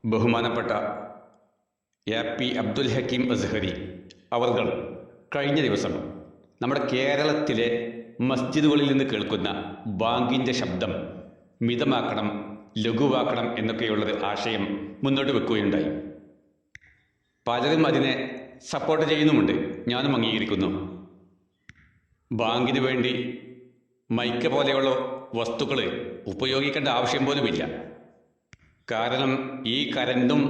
ബഹുമാനപ്പെട്ട എ.പി. അബ്ദുൽ ഹക്കീം അസ്ഹരി അവർകൾ കഴിഞ്ഞ ദിവസം നമ്മുടെ കേരളത്തിലെ മസ്ജിദുകളിൽ നിന്ന് കേൾക്കുന്ന ബാങ്കിൻ്റെ ശബ്ദം മിതമാക്കണം, ലഘുവാക്കണം എന്നൊക്കെയുള്ളത് ആശയം മുന്നോട്ട് വെക്കുകയുണ്ടായി. പലരും അതിനെ സപ്പോർട്ട് ചെയ്യുന്നുമുണ്ട്, ഞാനും അംഗീകരിക്കുന്നു. ബാങ്കിന് വേണ്ടി മൈക്ക് പോലെയുള്ള വസ്തുക്കൾ ഉപയോഗിക്കേണ്ട ആവശ്യം പോലുമില്ല. കാരണം ഈ കരണ്ടും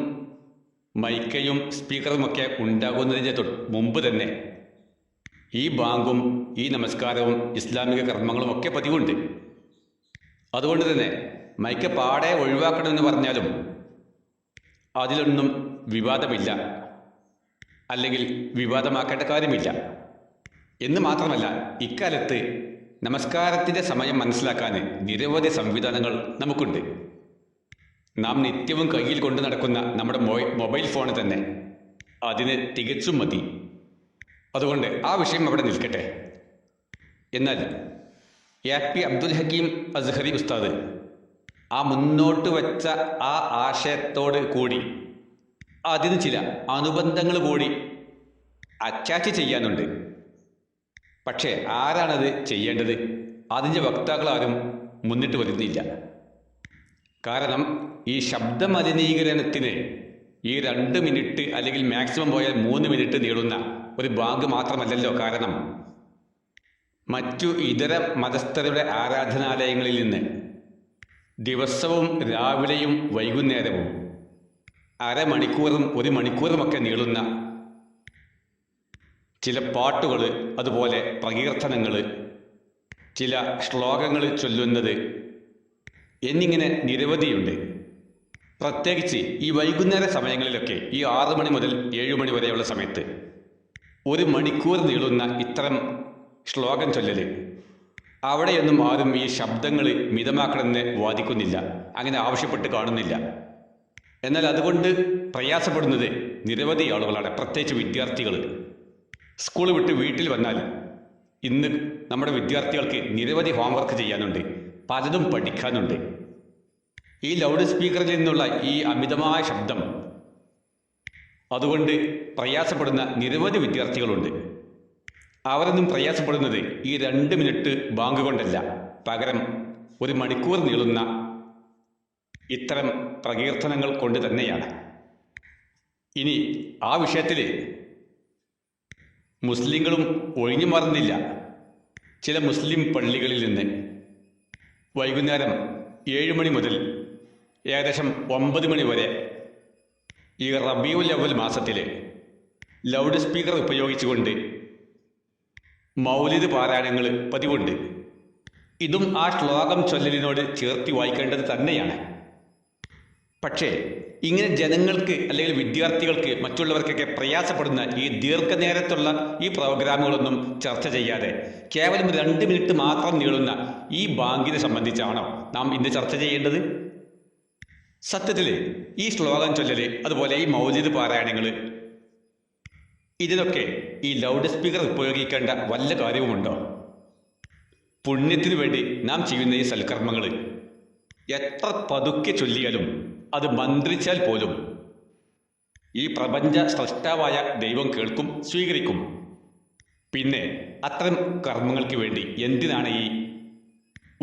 മൈക്കയും സ്പീക്കറുമൊക്കെ ഉണ്ടാകുന്നതിന് മുമ്പ് തന്നെ ഈ ബാങ്കും ഈ നമസ്കാരവും ഇസ്ലാമിക കർമ്മങ്ങളും ഒക്കെ പതിവുണ്ട്. അതുകൊണ്ട് തന്നെ മൈക്ക് പാടെ ഒഴിവാക്കണമെന്ന് പറഞ്ഞാലും അതിലൊന്നും വിവാദമില്ല, അല്ലെങ്കിൽ വിവാദമാക്കേണ്ട കാര്യമില്ല. എന്ന് മാത്രമല്ല, ഇക്കാലത്ത് നമസ്കാരത്തിൻ്റെ സമയം മനസ്സിലാക്കാൻ നിരവധി സംവിധാനങ്ങൾ നമുക്കുണ്ട്. നാം നിത്യവും കയ്യിൽ കൊണ്ടു നടക്കുന്ന നമ്മുടെ മൊബൈൽ ഫോൺ തന്നെ അതിന് തികച്ചും മതി. അതുകൊണ്ട് ആ വിഷയം അവിടെ നിൽക്കട്ടെ. എന്നാൽ എ.പി. അബ്ദുൽ ഹക്കീം അസ്ഹരി ഉസ്താദ് ആ മുന്നോട്ട് വച്ച ആ ആശയത്തോട് കൂടി അതിന് ചില അനുബന്ധങ്ങൾ കൂടി അറ്റാച്ച് ചെയ്യാനുണ്ട്. പക്ഷേ ആരാണത് ചെയ്യേണ്ടത്? അതിൻ്റെ വക്താക്കളാരും മുന്നിട്ട് വരുന്നില്ല. കാരണം ഈ ശബ്ദമലിനീകരണത്തിന് ഈ 2 മിനിറ്റ് അല്ലെങ്കിൽ മാക്സിമം പോയാൽ 3 മിനിറ്റ് നീളുന്ന ഒരു ബാങ്ക് മാത്രമല്ലല്ലോ കാരണം. മറ്റു ഇതര മതസ്ഥരുടെ ആരാധനാലയങ്ങളിൽ നിന്ന് ദിവസവും രാവിലെയും വൈകുന്നേരവും അരമണിക്കൂറും 1 മണിക്കൂറുമൊക്കെ നീളുന്ന ചില പാട്ടുകൾ, അതുപോലെ പ്രകീർത്തനങ്ങൾ, ചില ശ്ലോകങ്ങൾ ചൊല്ലുന്നത് എന്നിങ്ങനെ നിരവധിയുണ്ട്. പ്രത്യേകിച്ച് ഈ വൈകുന്നേര സമയങ്ങളിലൊക്കെ ഈ 6 മണി മുതൽ 7 മണി വരെയുള്ള സമയത്ത് 1 മണിക്കൂർ നീളുന്ന ഇത്തരം ശ്ലോകം ചൊല്ലൽ, അവിടെയൊന്നും ആരും ഈ ശബ്ദങ്ങൾ മിതമാക്കണമെന്ന് വാദിക്കുന്നില്ല, അങ്ങനെ ആവശ്യപ്പെട്ട് കാണുന്നില്ല. എന്നാൽ അതുകൊണ്ട് പ്രയാസപ്പെടുന്നത് നിരവധി ആളുകളാണ്, പ്രത്യേകിച്ച് വിദ്യാർത്ഥികൾ. സ്കൂൾ വിട്ട് വീട്ടിൽ വന്നാൽ ഇന്ന് നമ്മുടെ വിദ്യാർത്ഥികൾക്ക് നിരവധി ഹോംവർക്ക് ചെയ്യാനുണ്ട്, പലതും പഠിക്കാനുണ്ട്. ഈ ലൗഡ് സ്പീക്കറിൽ നിന്നുള്ള ഈ അമിതമായ ശബ്ദം അതുകൊണ്ട് പ്രയാസപ്പെടുന്ന നിരവധി വിദ്യാർത്ഥികളുണ്ട്. അവരൊന്നും പ്രയാസപ്പെടുന്നത് ഈ 2 മിനിറ്റ് ബാങ്ക് കൊണ്ടല്ല, പകരം 1 മണിക്കൂർ നീളുന്ന ഇത്തരം പ്രകീർത്തനങ്ങൾ കൊണ്ട് തന്നെയാണ്. ഇനി ആ വിഷയത്തിൽ മുസ്ലിങ്ങളും ഒഴിഞ്ഞു മാറുന്നില്ല. ചില മുസ്ലിം പള്ളികളിൽ നിന്ന് വൈകുന്നേരം 7 മണി മുതൽ ഏകദേശം 9 മണി വരെ ഈ റബീഉൽ അവ്വൽ മാസത്തിൽ ലൗഡ് സ്പീക്കർ ഉപയോഗിച്ചുകൊണ്ട് മൗലിദ് പാരായണങ്ങൾ പതിവുണ്ട്. ഇതും ആ ശ്ലോകം ചൊല്ലലിനോട് ചേർത്തി വായിക്കേണ്ടത് തന്നെയാണ്. പക്ഷേ ഇങ്ങനെ ജനങ്ങൾക്ക് അല്ലെങ്കിൽ വിദ്യാർത്ഥികൾക്ക് മറ്റുള്ളവർക്കൊക്കെ പ്രയാസപ്പെടുന്ന ഈ ദീർഘനേരത്തുള്ള ഈ പ്രോഗ്രാമുകളൊന്നും ചർച്ച ചെയ്യാതെ കേവലം 2 മിനിറ്റ് മാത്രം നീളുന്ന ഈ ബാങ്കിനെ സംബന്ധിച്ചാണോ നാം ഇന്ന് ചർച്ച ചെയ്യേണ്ടത്? സത്യത്തിൽ ഈ ശ്ലോകം ചൊല്ലൽ, അതുപോലെ ഈ മൗലിദ് പാരായണങ്ങൾ, ഇതിനൊക്കെ ഈ ലൗഡ് സ്പീക്കർ ഉപയോഗിക്കേണ്ട വല്ല കാര്യവുമുണ്ടോ? പുണ്യത്തിനു വേണ്ടി നാം ചെയ്യുന്ന ഈ സൽക്കർമ്മങ്ങൾ എത്ര പതുക്കെ ചൊല്ലിയാലും, അത് മന്ത്രിച്ചാൽ പോലും ഈ പ്രപഞ്ച സ്രഷ്ടാവായ ദൈവം കേൾക്കും, സ്വീകരിക്കും. പിന്നെ അത്തരം കർമ്മങ്ങൾക്ക് വേണ്ടി എന്തിനാണ് ഈ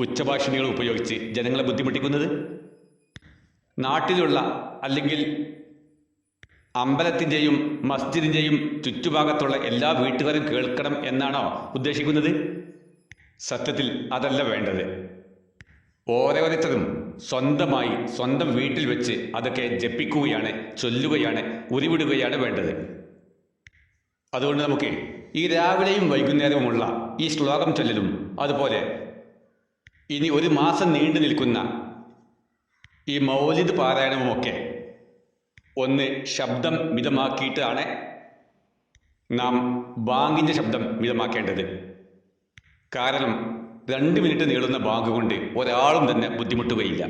ഉച്ചഭാഷിണികൾ ഉപയോഗിച്ച് ജനങ്ങളെ ബുദ്ധിമുട്ടിക്കുന്നത്? നാട്ടിലുള്ള അല്ലെങ്കിൽ അമ്പലത്തിൻ്റെയും മസ്ജിദിൻ്റെയും ചുറ്റുഭാഗത്തുള്ള എല്ലാ വീട്ടുകാരും കേൾക്കണം എന്നാണോ ഉദ്ദേശിക്കുന്നത്? സത്യത്തിൽ അതല്ല വേണ്ടത്. ഓരോരുത്തരും സ്വന്തമായി സ്വന്തം വീട്ടിൽ വെച്ച് അതൊക്കെ ജപിക്കുകയാണ്, ചൊല്ലുകയാണ്, ഉരുവിടുകയാണ് വേണ്ടത്. അതുകൊണ്ട് നമുക്ക് ഈ രാവിലെയും വൈകുന്നേരവുമുള്ള ഈ ശ്ലോകം ചൊല്ലലും, അതുപോലെ ഇനി 1 മാസം നീണ്ടു നിൽക്കുന്ന ഈ മൗലിദ് പാരായണവുമൊക്കെ ഒന്ന് ശബ്ദം മിതമാക്കിയിട്ടാണ് നാം ബാങ്കിൻ്റെ ശബ്ദം മിതമാക്കേണ്ടത്. കാരണം 2 മിനിറ്റ് നീളുന്ന ബാങ്ക് കൊണ്ട് ഒരാളും തന്നെ ബുദ്ധിമുട്ടുകയില്ല.